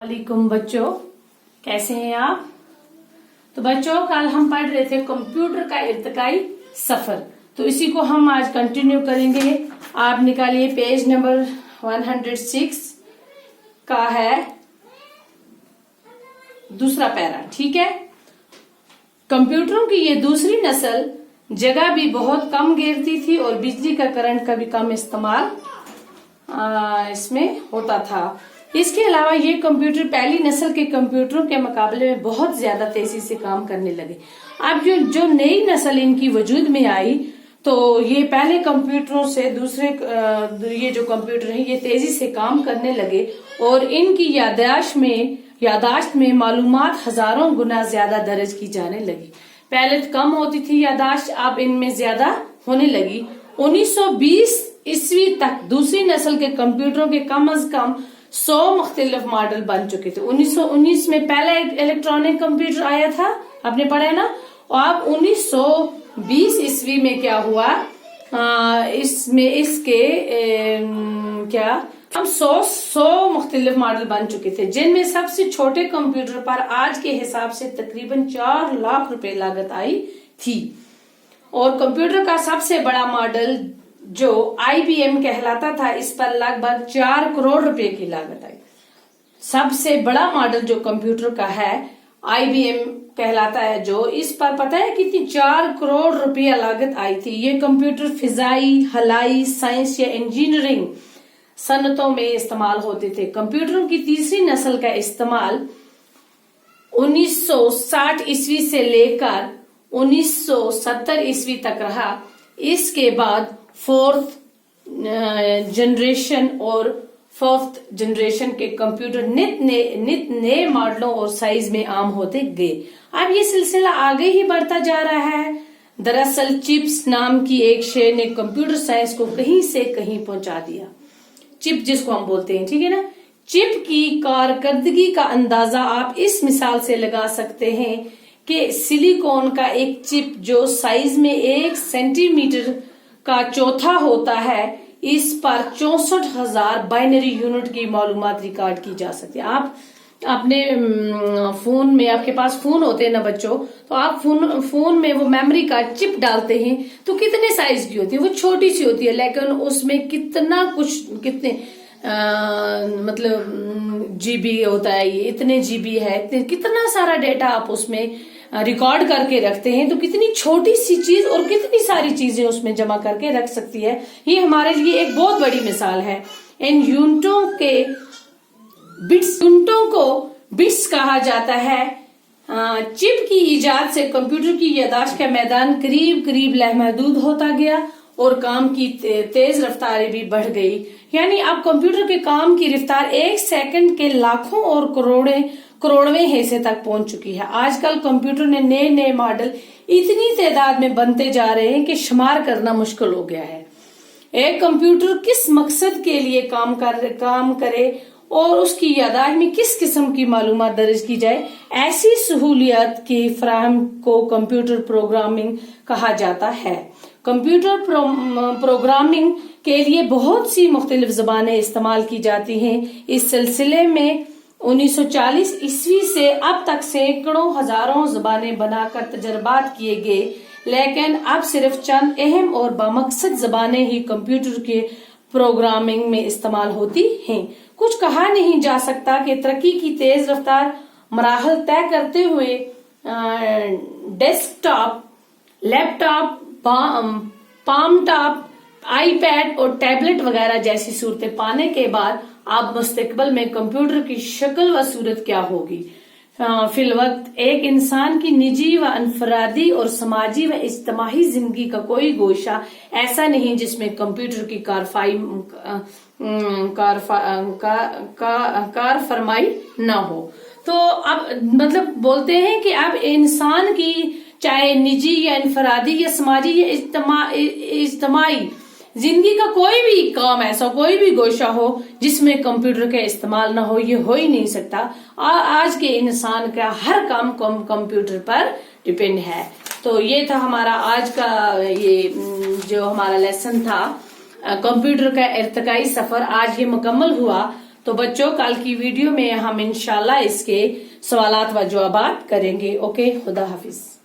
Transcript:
वालेकुम बच्चों, कैसे हैं आप। तो बच्चों, कल हम पढ़ रहे थे कंप्यूटर का इर्तिकाई सफर, तो इसी को हम आज कंटिन्यू करेंगे। आप निकालिए पेज नंबर 106 का है दूसरा पैरा। ठीक है। कंप्यूटरों की ये दूसरी नस्ल जगह भी बहुत कम घेरती थी और बिजली का करंट का भी कम इस्तेमाल इसमें होता था। इसके अलावा ये कंप्यूटर पहली नस्ल के कंप्यूटरों के मुकाबले में बहुत ज्यादा तेजी से काम करने लगे। अब जो नई नस्ल इनकी वजूद में आई, तो ये पहले कंप्यूटरों से दूसरे ये जो कंप्यूटर है ये तेजी से काम करने लगे और इनकी यादाश्त में मालूमात हजारों गुना ज्यादा दर्ज की जाने लगी। पहले तो कम होती थी यादाश्त, अब इनमें ज्यादा होने लगी। 1920 ईस्वी तक दूसरी नस्ल के कंप्यूटरों के कम अज कम 100 मुख्तलिफ मॉडल बन चुके थे। 1919 में पहला इलेक्ट्रॉनिक कंप्यूटर आया था, आपने पढ़ा है ना। और अब 1920 ईस्वी में क्या हुआ, इसमें इसके हम 100 मुख्तलिफ मॉडल बन चुके थे, जिनमें सबसे छोटे कंप्यूटर पर आज के हिसाब से तकरीबन 4 लाख रुपए लागत आई थी। और कंप्यूटर का सबसे बड़ा मॉडल जो IBM कहलाता था, इस पर लगभग 4 करोड़ रुपए की लागत आई। सबसे बड़ा मॉडल जो कंप्यूटर का है IBM कहलाता है, जो इस पर पता है कितनी 4 करोड़ रुपया लागत आई थी। ये कंप्यूटर फिजाई, हलाई, साइंस या इंजीनियरिंग सनतों में इस्तेमाल होते थे। कंप्यूटरों की तीसरी नस्ल का इस्तेमाल 1960 ईस्वी से लेकर 1970 ईस्वी तक रहा। इसके बाद फोर्थ जनरेशन और फोर्थ जनरेशन के कंप्यूटर नित नए मॉडलों और साइज में आम होते गए। अब ये सिलसिला आगे ही बढ़ता जा रहा है। दरअसल चिप्स नाम की एक शे ने कंप्यूटर साइंस को कहीं से कहीं पहुंचा दिया। चिप जिसको हम बोलते हैं, ठीक है ना। चिप की कारकर्दगी का अंदाजा आप इस मिसाल से लगा सकते हैं कि सिलिकॉन का एक चिप जो साइज में 1 सेंटीमीटर का चौथा होता है, इस पर 64,000 बाइनरी यूनिट की मालूमात रिकॉर्ड की जा सकती है। आप अपने फोन में, आपके पास फोन होते हैं ना बच्चों, तो आप फोन में वो मेमोरी का चिप डालते हैं तो कितने साइज की होती है, वो छोटी सी होती है, लेकिन उसमें कितने मतलब जीबी होता है, ये इतने जीबी है, कितना सारा डेटा आप उसमें रिकॉर्ड करके रखते हैं। तो कितनी छोटी सी चीज और कितनी सारी चीजें उसमें जमा करके रख सकती है। ये हमारे लिए एक बहुत बड़ी मिसाल है। इन यूनिटों को बिट्स कहा जाता है। चिप की इजाद से कंप्यूटर की यादाश्त का मैदान करीब करीब लामहदूद होता गया और काम की तेज रफ्तारें भी बढ़ गई। यानी अब कंप्यूटर के काम की रफ्तार 1 सेकंड के लाखों और करोड़वें हिस्से तक पहुंच चुकी है। आजकल कंप्यूटर ने नए मॉडल इतनी तादाद में बनते जा रहे हैं कि शुमार करना मुश्किल हो गया है। एक कंप्यूटर किस मकसद के लिए काम करे और उसकी यादाश्त में किस किस्म की मालूमात दर्ज की जाए, ऐसी सहूलियत की फराहम को कंप्यूटर प्रोग्रामिंग कहा जाता है। कंप्यूटर प्रोग्रामिंग के लिए बहुत सी मुख्तलिफ ज़बानें इस्तेमाल की जाती हैं। इस सिलसिले में 1940 ईस्वी से अब तक सैकड़ों हजारों ज़बानें बनाकर तजर्बात किए गए, लेकिन अब सिर्फ चंद अहम और बामकसद ज़बानें ही कंप्यूटर के प्रोग्रामिंग में इस्तेमाल होती हैं। कुछ कहा नहीं जा सकता कि तरक्की की तेज रफ्तार मराहल तय करते हुए desktop, laptop, palm top, iPad और टैबलेट वगैरह जैसी सूरतें पाने के बाद अब मुस्तकबिल में कंप्यूटर की शक्ल व सूरत क्या होगी। फिलवक्त एक इंसान की निजी व अनफरादी और समाजी व इज्तिमाही जिंदगी का कोई गोशा ऐसा नहीं जिसमें कंप्यूटर की कार फरमाई न हो। तो अब मतलब बोलते हैं कि अब इंसान की चाहे निजी या इनफरादी या समाजी या इज्तिमाई जिंदगी का कोई भी काम ऐसा, कोई भी गोशा हो जिसमें कंप्यूटर का इस्तेमाल ना हो, ये हो ही नहीं सकता। आज के इंसान का हर काम कंप्यूटर पर डिपेंड है। तो ये था हमारा आज का ये जो हमारा लेसन था, कंप्यूटर का इर्तिकाई सफर, आज ये मुकम्मल हुआ। تو بچوں کل کی ویڈیو میں ہم انشاءاللہ اس کے سوالات و جوابات کریں گے. اوکے, خدا حافظ.